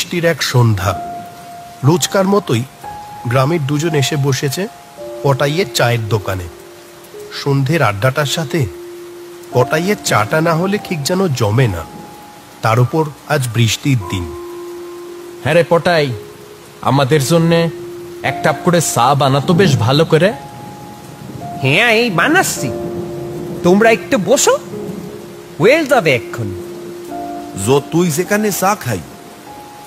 বৃষ্টির এক সন্ধ্যা। রোজকার মতোই গ্রামের দুজন এসে বসেছে পটাইয়ের চায়ের দোকানে। সন্ধ্যের আড্ডাটার সাথে পটাইয়ের চাটা না হলে ঠিক যেন জমে না। তার উপর আজ বৃষ্টির দিন। হ্যাঁ রে পটাই, আমাদের জন্যে এক কাপ করে চা বানাতো বেশ ভালো করে। হ্যাঁ, এই বানাচ্ছি, তোমরা একটু বসো, ওয়েল যাবে এক্ষুনি। যতই যেখানে চা খাই,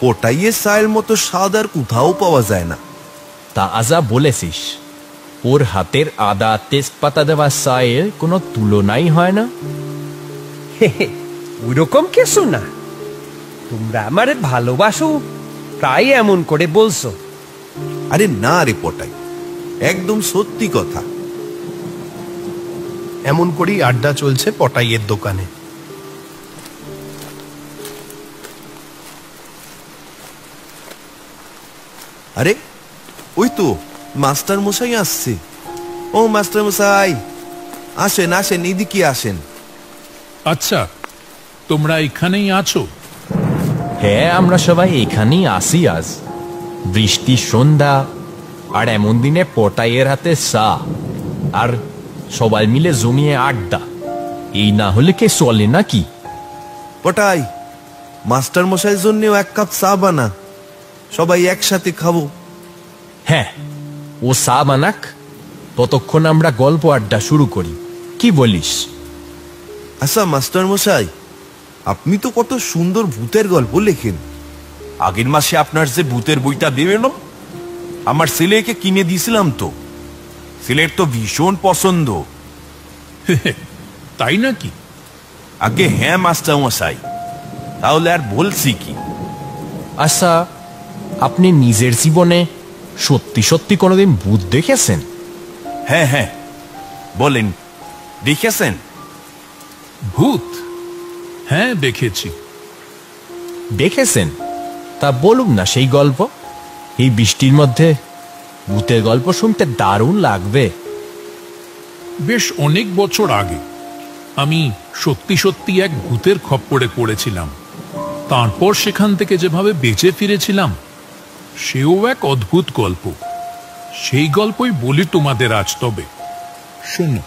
পটাইয়ের চায়ের মতো স্বাদ আর কোথাও পাওয়া যায় না। তা আজা বলেছিস, ওর হাতের আদা তেজপাতা দেওয়া চায়ের কোনো তুলনাই হয় না। ওইরকম কিছু না, তোমরা আমারে ভালোবাসো তাই এমন করে বলছো। আরে না রে পটাই, একদম সত্যি কথা। এমন করেই আড্ডা চলছে পটাইয়ের দোকানে। আরে ওই তো মাস্টার মশাই আসছে। ও মাস্টার মশাই, আসেন আসেন, এদিকে আসেন। আচ্ছা, তোমরা এখানেই আছো? হ্যাঁ, আমরা সবাই এখানেই আসি আজ। বৃষ্টির সন্ধ্যা, আর এমন দিনে পটাইয়ের হাতে চা, আর সবাই মিলে জমিয়ে আড্ডা, এই না হলে কে চলে নাকি? পটাই, মাস্টার মশাইয়ের জন্যও এক কাপ চা বানা, সবাই একসাথে খাবো। হ্যাঁ, ও চা বানাক, ততক্ষণ আমরা গল্প আড্ডা শুরু করি, কি বলিস? আচ্ছা মাস্টার মশাই, আপনি তো কত সুন্দর ভূতের গল্প লেখেন। আগের মাসে আপনার যে ভূতের বইটা দেবেন, আমার ছেলেকে কিনে দিয়েছিলাম তো, ছেলের তো ভীষণ পছন্দ। তাই নাকি? আগে হ্যাঁ মাস্টার মশাই, তাহলে আর বলছি কি। আচ্ছা, আপনি নিজের জীবনে সত্যি সত্যি কোনোদিন ভূত দেখেছেন? হ্যাঁ হ্যাঁ, বলেন, দেখেছেন? ভূত? হ্যাঁ, দেখেছি। দেখেছেন? তা বলুন না সেই গল্প। এই বৃষ্টির মধ্যে ভূতের গল্প শুনতে দারুণ লাগবে। বেশ অনেক বছর আগে আমি সত্যি সত্যি এক ভূতের খপ্পরে পড়েছিলাম। তারপর সেখান থেকে যেভাবে বেঁচে ফিরেছিলাম, সেও এক অদ্ভুত গল্প। সেই গল্পই বলি তোমাদের আজ। তবে শোনো।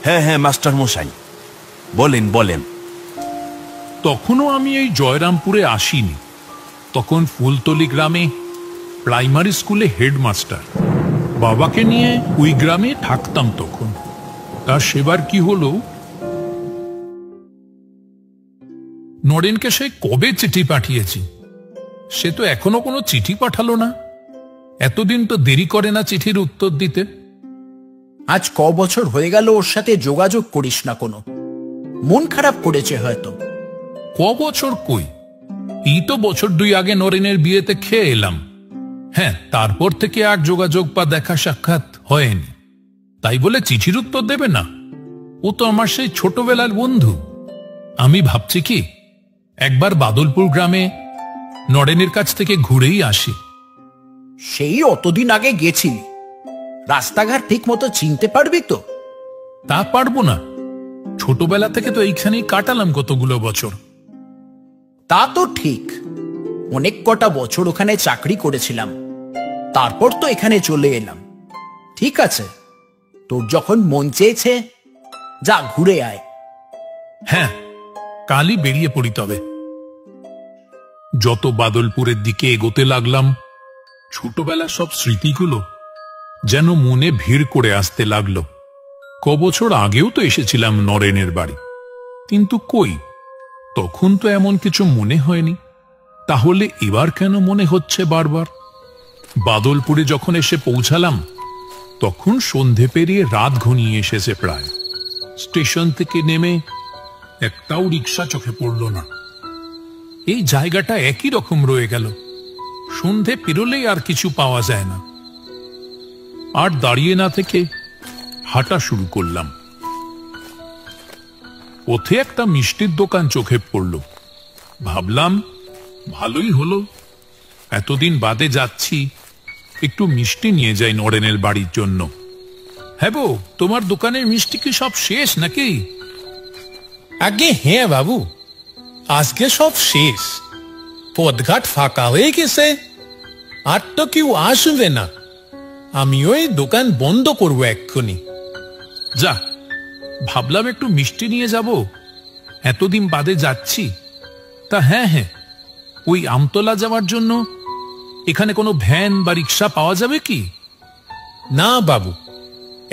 হ্যাঁ হ্যাঁ মাস্টার মশাই, বলেন বলেন। তখনও আমি এই জয়রামপুরে আসিনি। তখন ফুলতলি গ্রামে প্রাইমারি স্কুলে হেডমাস্টার। বাবাকে নিয়ে ওই গ্রামে থাকতাম তখন। তার সেবার কি হলো, নরেনকে সে কবে চিঠি পাঠিয়েছি, সে তো এখনো কোনো চিঠি পাঠালো না। এতদিন তো দেরি করে না চিঠির উত্তর দিতে। আজ ক বছর হয়ে গেল ওর সাথে যোগাযোগ করিস না কোনো? মন খারাপ করেছে হয়তো। ক বছর কই, এই তো বছর 2 আগে নরেনের বিয়েতে খেয়ে এলাম। হ্যাঁ, তারপর থেকে আর যোগাযোগ বা দেখা সাক্ষাৎ হয়নি। তাই বলে চিঠির উত্তর দেবে না? ও তো আমার সেই ছোটবেলার বন্ধু। আমি ভাবছি কি, একবার বাদলপুর গ্রামে নরেনের কাছ থেকে ঘুরেই আসি। সেই অতদিন আগে গেছিলি, রাস্তাঘাট ঠিক মতো চিনতে পারবি তো? তা পারবো না, ছোটবেলা থেকে তো এইখানেই কাটালাম কতগুলো বছর। তা তো ঠিক, অনেক কটা বছর ওখানে চাকরি করেছিলাম, তারপর তো এখানে চলে এলাম। ঠিক আছে, তোর যখন মন চেয়েছে যা ঘুরে আয়। হ্যাঁ, কালই বেরিয়ে পড়ি। তবে যত বাদলপুরের দিকে এগোতে লাগলাম, ছোটবেলার সব স্মৃতিগুলো যেন মনে ভিড় করে আসতে লাগলো। ক বছর আগেও তো এসেছিলাম নরেনের বাড়ি, কিন্তু কই, তখন তো এমন কিছু মনে হয়নি। তাহলে এবার কেন মনে হচ্ছে বারবার? বাদলপুরে যখন এসে পৌঁছালাম, তখন সন্ধে পেরিয়ে রাত ঘনিয়ে এসেছে প্রায়। স্টেশন থেকে নেমে একটাও রিক্সা চোখে পড়ল না। এই জায়গাটা একই রকম রয়ে গেল। সন্ধে পেরোলেই আর কিছু পাওয়া যায় না। আর দাঁড়িয়ে না থেকে হাঁটা শুরু করলাম। পথে একটা মিষ্টির দোকান চোখে পড়ল। ভাবলাম ভালোই হলো, এতদিন বাদে যাচ্ছি, একটু মিষ্টি নিয়ে যাই নরেনের বাড়ির জন্য। হ্যাঁ বউ, তোমার দোকানের মিষ্টি কি সব শেষ নাকি? আগে হ্যাঁ বাবু, আজকে সব শেষ। পথঘাট ফাঁকা হয়ে গেছে, আর তো কেউ আসবে না। আমি ওই দোকান বন্ধ করবো এক্ষুনি। যা, ভাবলাম একটু মিষ্টি নিয়ে যাব, এতদিন বাদে যাচ্ছি। তা হ্যাঁ হ্যাঁ, ওই আমতলা যাওয়ার জন্য এখানে কোনো ভ্যান বা রিক্সা পাওয়া যাবে কি? না বাবু,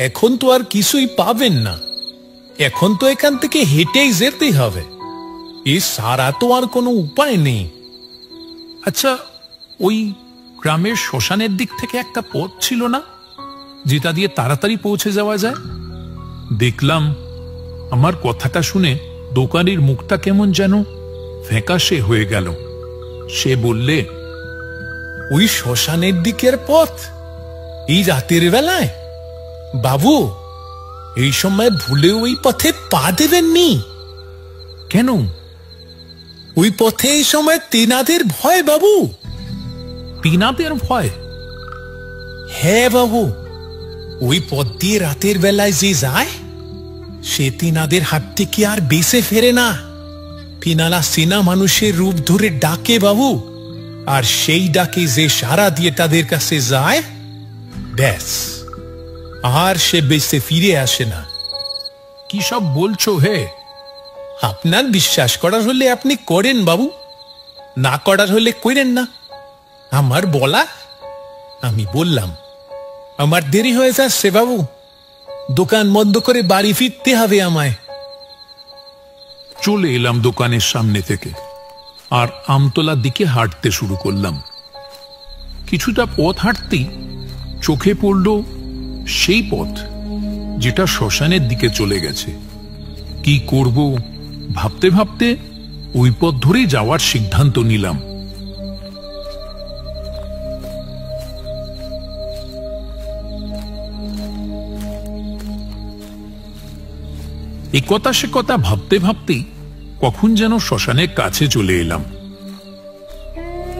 এখন তো আর কিছুই পাবেন না। এখন তো এখান থেকে হেঁটেই যেতে হবে, এ সারা তো আর কোনো উপায় নেই। আচ্ছা, ওই গ্রামের শ্মশানের দিক থেকে একটা পথ ছিল না, যেটা দিয়ে তাড়াতাড়ি পৌঁছে যাওয়া যায়? দেখলাম আমার কথাটা শুনে দোকানির মুখটা কেমন যেন ফ্যাকাশে হয়ে গেল। সে বললে, ওই শ্মশানের দিকের পথ এই রাতের বেলায়? বাবু, এই সময় ভুলে ওই পথে পা দেবেননি। কেন? ওই পথে এই সময় তেনাদের ভয় বাবু। তেনাদের ভয়? হ্যাঁ বাবু, ওই পথ দিয়ে রাতের বেলায় যে যায় সে তিনাদের হাত থেকে আর বেঁচে ফেরে না। তিনারা সেনা মানুষের রূপ ধরে ডাকে বাবু, আর সেই ডাকে যে সাড়া দিয়ে তাদের কাছে যায়, ব্যাস, আর সে বেঁচে ফিরে আসে না। কি সব বলছো হে? আপনার বিশ্বাস করার হলে আপনি করেন বাবু, না করার হলে করেন না। আমার বলা, আমি বললাম। আমার দেরি হয়ে যাচ্ছে বাবু, দোকান বন্ধ করে বাড়ি ফিরতে হবে আমায়। চলে এলাম দোকানের সামনে থেকে, আর আমতলার দিকে হাঁটতে শুরু করলাম। কিছুটা পথ হাঁটতেই চোখে পড়ল সেই পথ যেটা শ্মশানের দিকে চলে গেছে। কি করব ভাবতে ভাবতে ওই পথ ধরেই যাওয়ার সিদ্ধান্ত নিলাম। এ কথা সে কথা ভাবতে ভাবতেই কখন যেন শ্মশানের কাছে চলে এলাম।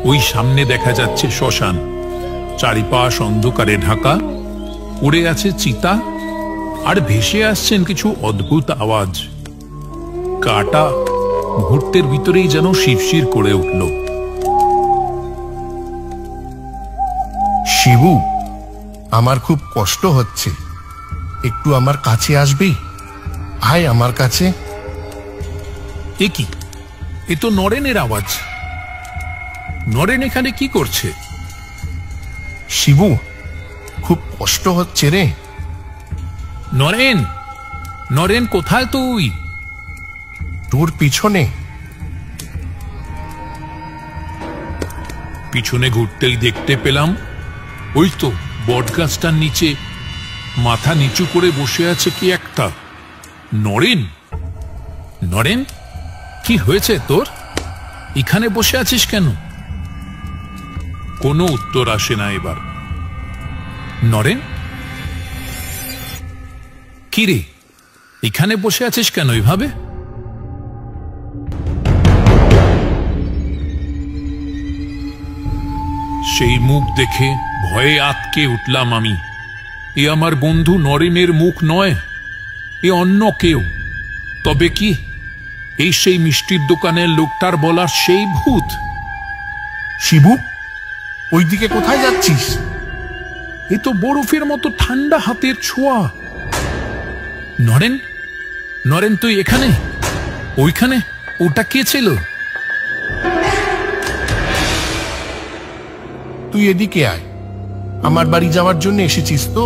ওই সামনে দেখা যাচ্ছে শ্মশান, চারিপাশ অন্ধকারে ঢাকা, উড়ে আছে চিতা, আর ভেসে আসছেন কিছু অদ্ভুত আওয়াজ। কাটা মুহূর্তের ভিতরেই যেন শিরশির করে উঠল। শিবু, আমার খুব কষ্ট হচ্ছে, একটু আমার কাছে আসবি? আয় আমার কাছে। এ কি? এ তো নরেনের আওয়াজ। নরেন এখানে কি করছে? শিবু, খুব কষ্ট হচ্ছে রে। নরেন, নরেন কোথায় তুই? তোর পিছনে। পিছনে ঘুরতেই দেখতে পেলাম ওই তো বটগাছটার নিচে মাথা নিচু করে বসে আছে কি একটা। নরেন, নরেন, কি হয়েছে তোর? এখানে বসে আছিস কেন? কোনো উত্তর আসে না এবার। নরেন, কি রে, এখানে বসে আছিস কেন এভাবে? সেই মুখ দেখে ভয়ে আতকে উঠলাম আমি। এ আমার বন্ধু নরেনের মুখ নয়, এ অন্য কেউ। তবে কি এই সেই মিষ্টির দোকানের লোকটার বলার সেই ভূত? শিবু, ওইদিকে কোথায় যাচ্ছিস? এ তো বরফের মতো ঠান্ডা হাতের ছোঁয়া। নরেন, নরেন, তুই এখানে? ওইখানে ওটা কে ছিল? তুই এদিকে আয়, আমার বাড়ি যাওয়ার জন্য এসেছিস তো?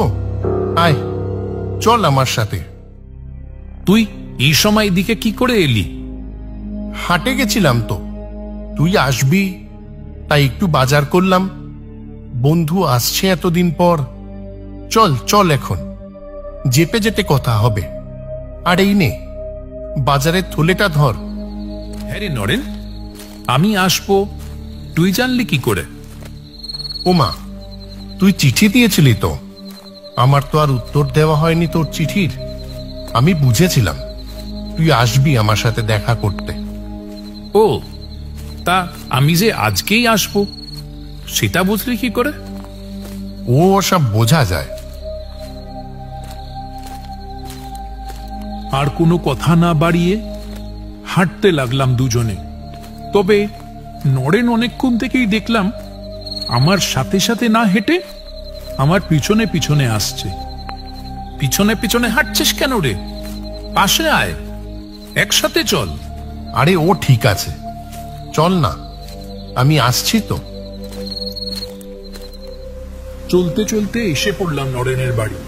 আয়, চল আমার সাথে। তুই এই সময় এদিকে কি করে এলি? হাটে গেছিলাম তো, তুই আসবি তাই একটু বাজার করলাম। বন্ধু আসছে এতদিন পর। চল চল, এখন যেতে যেতে কথা হবে। আর এই নে, বাজারের থলেটা ধর। হ্যাঁ রে নরেন, আমি আসবো তুই জানলি কি করে? ওমা, তুই চিঠি দিয়েছিলি তো? আমার তো আর উত্তর দেওয়া হয়নি তোর চিঠির। আমি বুঝেছিলাম তুই আসবি আমার সাথে দেখা করতে। ও, তা আমি যে আজকেই আসবো সেটা বুঝলি কি করে? ও সব বোঝা যায়। আর কোনো কথা না বাড়িয়ে হাঁটতে লাগলাম দুজনে। তবে নরেন অনেকক্ষণ থেকেই দেখলাম আমার সাথে সাথে না হেঁটে আমার পিছনে পিছনে আসছে। পিছনে পিছনে হাঁটছিস কেন রে? পাশে আয়, একসাথে চল। আরে ও ঠিক আছে, চল না, আমি আসছি তো। চলতে চলতে এসে পড়লাম নরেনের বাড়ি।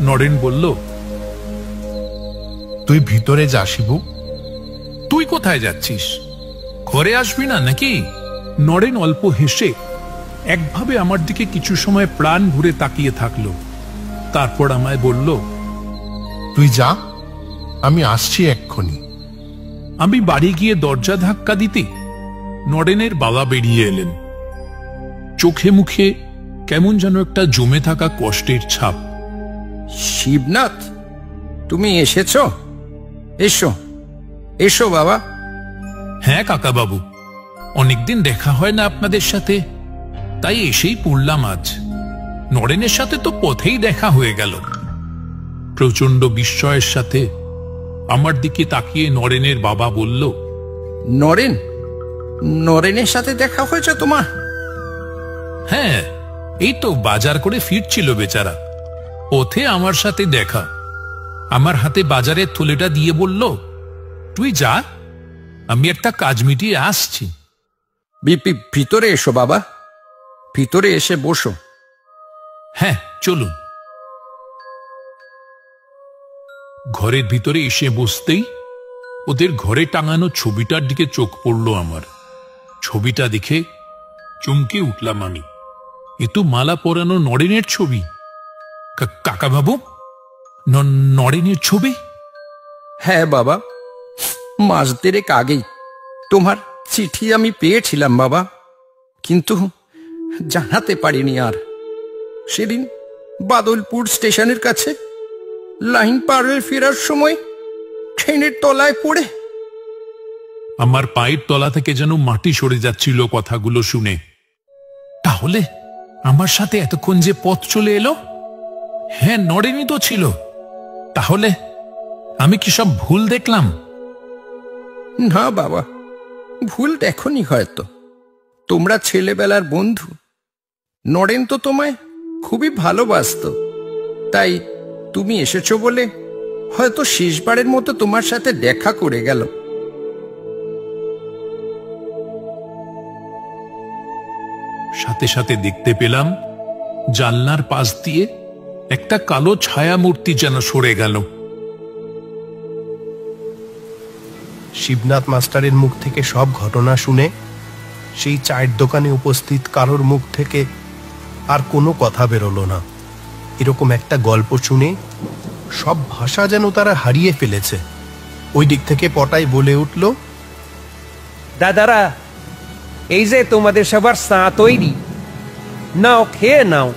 নরেন বলল, তুই ভিতরে যা শিবু। তুই কোথায় যাচ্ছিস? ঘরে আসবি না নাকি? নরেন অল্প হেসে একভাবে আমার দিকে কিছু সময় প্রাণ ভরে তাকিয়ে থাকলো। তারপর আমায় বলল, তুই যা, আমি আসছি এক্ষুনি। আমি বাড়ি গিয়ে দরজা ধাক্কা দিতে নরেনের বাবা বেরিয়ে এলেন। চোখে মুখে কেমন যেন একটা জমে থাকা কষ্টের ছাপ। শিবনাথ, তুমি এসেছো? এসো এসো বাবা। হ্যাঁ কাকা বাবু, অনেকদিন দেখা হয় না আপনাদের সাথে, তাই এসেই পড়লাম আজ। নরেনের সাথে তো পথেই দেখা হয়ে গেল। প্রচন্ড বিস্ময়ের সাথে আমার দিকে তাকিয়ে নরেনের বাবা বলল, নরেন, নরেনের সাথে দেখা হয়েছে তোমার? হ্যাঁ, এই তো বাজার করে ফিরছিল বেচারা, পথে আমার সাথে দেখা। আমার হাতে বাজারের থলেটা দিয়ে বলল, তুই যা, আমি একটা কাজ মিটিয়ে আসছি। ভিতরে এসো বাবা, ভিতরে এসে বসো। হ্যাঁ চলুন। ঘরের ভিতরে এসে বসতেই ওদের ঘরে টাঙানো ছবিটার দিকে চোখ পড়ল আমার। ছবিটা দেখে চমকে উঠলাম আমি। এ তো মালা পরানো নরেনের ছবি। কাকা বাবু, নরেনের ছবি? হ্যাঁ বাবা, মাস দেড়েক আগেই তোমার চিঠি আমি পেয়েছিলাম বাবা, কিন্তু জানাতে পারিনি আর। সেদিন বাদলপুর স্টেশনের কাছে লাইন পার হয়ে ফেরার সময় ট্রেনের তলায় পড়ে। আমার পায়ের তলা থেকে যেন মাটি সরে যাচ্ছিল কথাগুলো শুনে। তাহলে আমার সাথে এতক্ষণ যে পথ চলে এলো, হ্যাঁ নরেনই তো ছিল। তাহলে আমি কি সব ভুল দেখলাম? না বাবা, ভুল দেখনি হয়তো। তোমরা ছেলেবেলার বন্ধু। নরেন তো তোমায় খুবই ভালোবাসতো, তাই তুমি এসেছো বলে হয়তো শেষবারের মতো তোমার সাথে দেখা করে গেল। সাথে সাথে দেখতে পেলাম জানলার পাশ দিয়ে একটা কালো ছায়া মূর্তি যেন সরে গেল। শিবনাথ মাস্টারের মুখ থেকে সব ঘটনা শুনে সেই চায়ের দোকানে উপস্থিত কারোর মুখ থেকে আর কোনো কথা বেরোলো না। এরকম একটা গল্প শুনে সব ভাষা যেন তারা হারিয়ে ফেলেছে। ওই দিক থেকে পটাই বলে উঠল, দাদারা, এই যে তোমাদের সবার চা তৈরি, নাও, খেয়ে নাও।